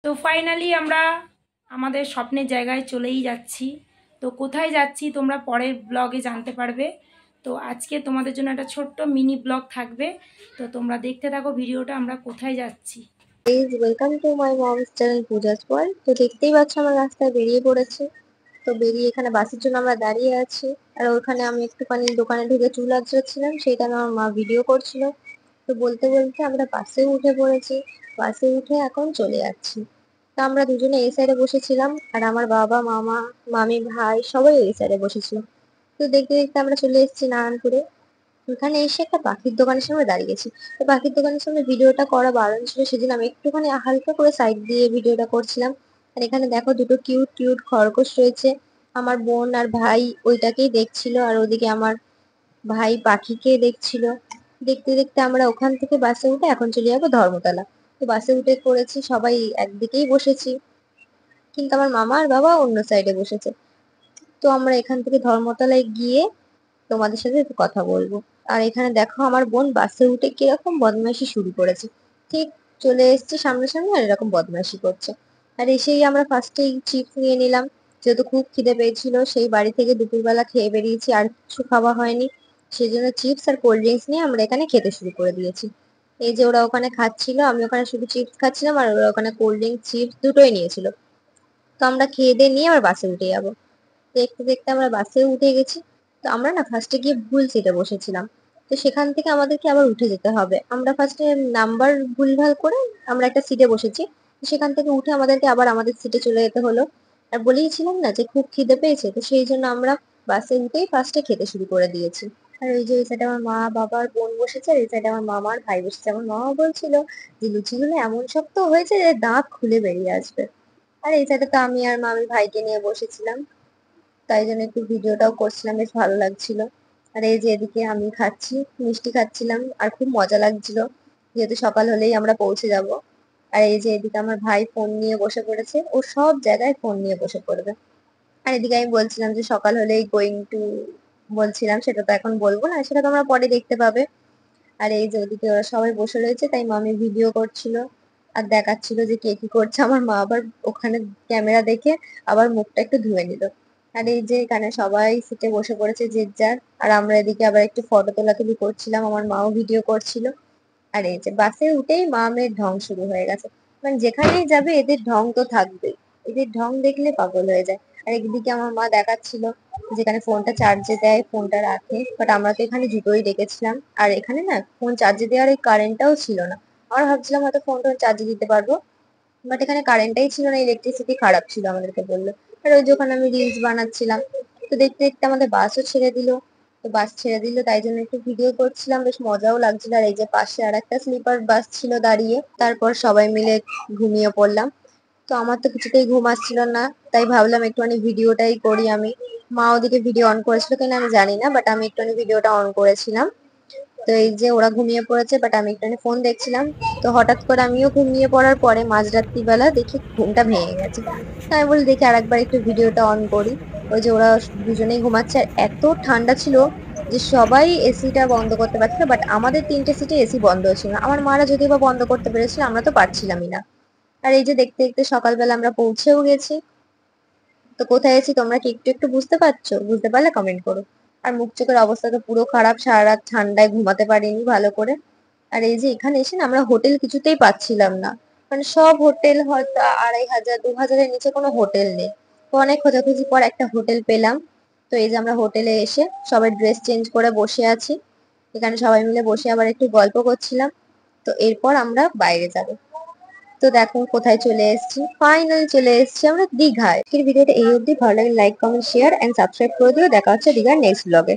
তো ফাইনালি আমরা আমাদের স্বপ্নের জায়গায় চলেই যাচ্ছি। তো কোথায় যাচ্ছি তোমরা পরের ব্লগে জানতে পারবে। তো আজকে তোমাদের জন্য একটা ছোট্ট মিনি ব্লগ থাকবে, তো তোমরা দেখতে থাকো ভিডিওটা আমরা কোথায় যাচ্ছি। Please welcome to my moms channel Puja's world. তো দেখতেই পাচ্ছ আমরা রাস্তায় বেরিয়ে পড়েছি। তো বেরিয়ে এখানে বাসের জন্য আমরা দাঁড়িয়ে আছি। আর ওখানে আমি একটুখানি দোকানে ঢুকে চুল আঁচড়াচ্ছিলাম, সেই টাইমে আমার মা ভিডিও করছিল। তো বলতে বলতে আমরা বাসে উঠে পড়েছি। বাসে উঠে এখন চলে যাচ্ছি। তো আমরা দুজনে এই সাইডে বসেছিলাম, আর আমার বাবা, মামা, মামি, ভাই সবাই এই সাইডে বসেছিল। তো দেখতে দেখতে আমরা চলে এসেছি নারায়ণপুরে। ওখানে এসে একটা পাখির দোকানের সামনে দাঁড়িয়েছি। তো পাখির দোকানের সামনে ভিডিওটা করা বারণ ছিল, সেদিন আমি একটুখানি হালকা করে সাইড দিয়ে ভিডিওটা করছিলাম। আর এখানে দেখো দুটো কিউট কিউট খরগোশ রয়েছে। আমার বোন আর ভাই ওইটাকেই দেখছিল, আর ওদিকে আমার ভাই পাখিকে দেখছিল। দেখতে দেখতে আমরা ওখান থেকে বাসে উঠে এখন চলে যাবো ধর্মতলা। তো বাসে উঠে পড়েছি, সবাই একদিকেই বসেছি, কিন্তু আমার মামা আর বাবা অন্য সাইডে বসেছে। তো আমরা এখান থেকে ধর্মতলায় গিয়ে তোমাদের সাথে একটু কথা বলবো। আর এখানে দেখো আমার বোন বাসে উঠে কিরকম বদমাইশি শুরু করেছে। ঠিক চলে এসেছি সামনাসামনি, আর এরকম বদমাইশি করছে। আর এসেই আমরা ফার্স্টেই চিপস নিয়ে নিলাম, যেহেতু খুব খিদে পেয়েছিল। সেই বাড়ি থেকে দুপুরবেলা খেয়ে বেরিয়েছি, আর কিছু খাওয়া হয়নি। সেই জন্য চিপস আর কোল্ড ড্রিঙ্কস নিয়ে আমরা এখানে খেতে শুরু করে দিয়েছি। এই যে ওরা ওখানে খাচ্ছিল, আমি ওখানে শুধু চিপস খাচ্ছিলাম, আর ওরা ওখানে কোল্ড ড্রিঙ্ক চিপস দুটোই নিয়েছিল। তো আমরা খেয়ে দিয়ে নিয়ে আবার বাসে উঠে যাবো। দেখতে দেখতে আমরা বাসেও উঠে গেছি। তো আমরা না ফার্স্টে গিয়ে ভুল সিটে বসেছিলাম। তো সেখান থেকে আমাদেরকে আবার উঠে যেতে হবে। আমরা ফার্স্টে নাম্বার ভুলভাল করে আমরা একটা সিটে বসেছি। তো সেখান থেকে উঠে আমাদেরকে আবার আমাদের সিটে চলে যেতে হলো। আর বলেইছিলাম না যে খুব খিদে পেয়েছে, তো সেই জন্য আমরা বাসে উঠেই ফার্স্টে খেতে শুরু করে দিয়েছি। আর ওই যে ওই সাইডে আমার মা, বাবা আর বোন বসেছে, আর এই সাইডে আমার মামা আর ভাই বসেছে। আমার মামা বলছিল যে লুচিগুলো এমন শক্ত হয়েছে যে দাঁত খুলে বেরিয়ে আসবে। আর এই সাইডে তো আমি আর মামি ভাইকে নিয়ে বসেছিলাম, তাই জন্য একটু ভিডিওটাও করছিলাম, বেশ ভালো লাগছিল। আর এই যে এদিকে আমি খাচ্ছি, মিষ্টি খাচ্ছিলাম, আর খুব মজা লাগছিল, যেহেতু সকাল হলেই আমরা পৌঁছে যাব। আর এই যে এদিকে আমার ভাই ফোন নিয়ে বসে পড়েছে, ও সব জায়গায় ফোন নিয়ে বসে পড়বে। আর এদিকে আমি বলছিলাম যে সকাল হলেই গোয়িং টু, বলছিলাম, সেটা তো এখন বলবো না, সেটা তোমরা পরে দেখতে পাবে। আর এই যে ওদিকে ওরা সবাই বসে রয়েছে, তাই মামি ভিডিও করছিল আর দেখাচ্ছিল যে কে কি করছে। আমার মা আবার ওখানে ক্যামেরা দেখে আবার মুখটা একটু ধুয়ে নিল। আর এই যে এখানে সবাই সিটে বসে পড়েছে যে যার, আর আমরা এদিকে আবার একটু ফটো তোলাতুলি করছিলাম, আমার মাও ভিডিও করছিল। আর এই যে বাসে উঠেই মা মেয়ের ঢং শুরু হয়ে গেছে। মানে যেখানেই যাবে এদের ঢং তো থাকবেই, এদের ঢং দেখলে পাগল হয়ে যায়। আর একদিকে আমার মা দেখাচ্ছিল যেখানে ফোনটা চার্জে দেয় ফোনটা রাখে, বাট আমরা তো এখানে জুতোই রেখেছিলাম। আর এখানে না ফোন চার্জে দেওয়ার এই কারেন্টটাও ছিল না। আমরা ভাবছিলাম হয়তো ফোনটা চার্জে দিতে পারবো, বাট এখানে কারেন্টটাই ছিল না, ইলেকট্রিসিটি খারাপ ছিল আমাদেরকে বললো। আর ওই যে ওখানে আমি রিলস বানাচ্ছিলাম। তো দেখতে দেখতে আমাদের বাসও ছেড়ে দিল। তো বাস ছেড়ে দিল, তাই জন্য একটু ভিডিও করছিলাম, বেশ মজাও লাগছিল। আর এই যে পাশে আর একটা স্লিপার বাস ছিল দাঁড়িয়ে, তারপর সবাই মিলে ঘুমিয়ে পড়লাম। তো আমার তো কিছুতেই ঘুম আসছিল না, তাই ভাবলাম একটুখানি ভিডিওটাই করি আমি। মা ওদিকে ভিডিও অন করেছিল কিনা আমি জানি না, বাট আমি একটুখানি ভিডিওটা অন করেছিলাম। তো এই যে ওরা ঘুমিয়ে পড়েছে, বাট আমি একটুখানি ফোন দেখছিলাম। তো হঠাৎ করে আমিও ঘুমিয়ে পড়ার পরে মাঝরাত্রি বেলা দেখি ঘুমটা ভেঙে গেছে। তো আমি বলি দেখি আরেকবার একটু ভিডিওটা অন করি। ওই যে ওরা দুজনেই ঘুমাচ্ছে, আর এত ঠান্ডা ছিল যে সবাই এসিটা বন্ধ করতে পারছিল, বাট আমাদের তিনটে সিটে এসি বন্ধ ছিল না। আমার মারা যদিও বা বন্ধ করতে পেরেছিল, আমরা তো পারছিলামই না। আর এই যে দেখতে দেখতে সকালবেলা আমরা পৌঁছেও গেছি। তো কোথায় আছি তোমরা কি একটু একটু বুঝতে পারছো? বুঝতে পারলে কমেন্ট করো। আর মুখ চোখের অবস্থা তো পুরো খারাপ, সারা রাত ঠান্ডায় ঘুমাতে পারিনি ভালো করে। আর এই যে এখানে এসে না আমরা হোটেল কিছুতেই পাচ্ছিলাম না। মানে সব হোটেল হয়তো 2500 2000-এর নিচে কোনো হোটেল নেই। তো অনেক খোঁজাখুঁজি পর একটা হোটেল পেলাম। তো এই যে আমরা হোটেলে এসে সবাই ড্রেস চেঞ্জ করে বসে আছি। এখানে সবাই মিলে বসে আবার একটু গল্প করছিলাম। তো এরপর আমরা বাইরে যাব। তো দেখো কোথায় চলে এসেছি, ফাইনাল চলে এসেছি আমরা দীঘায়। আজকের ভিডিওটা এই অবধি। ভালো লাগলে like, comment, share and subscribe করে দিও। দেখা হচ্ছে দীঘার নেক্সট ব্লগে।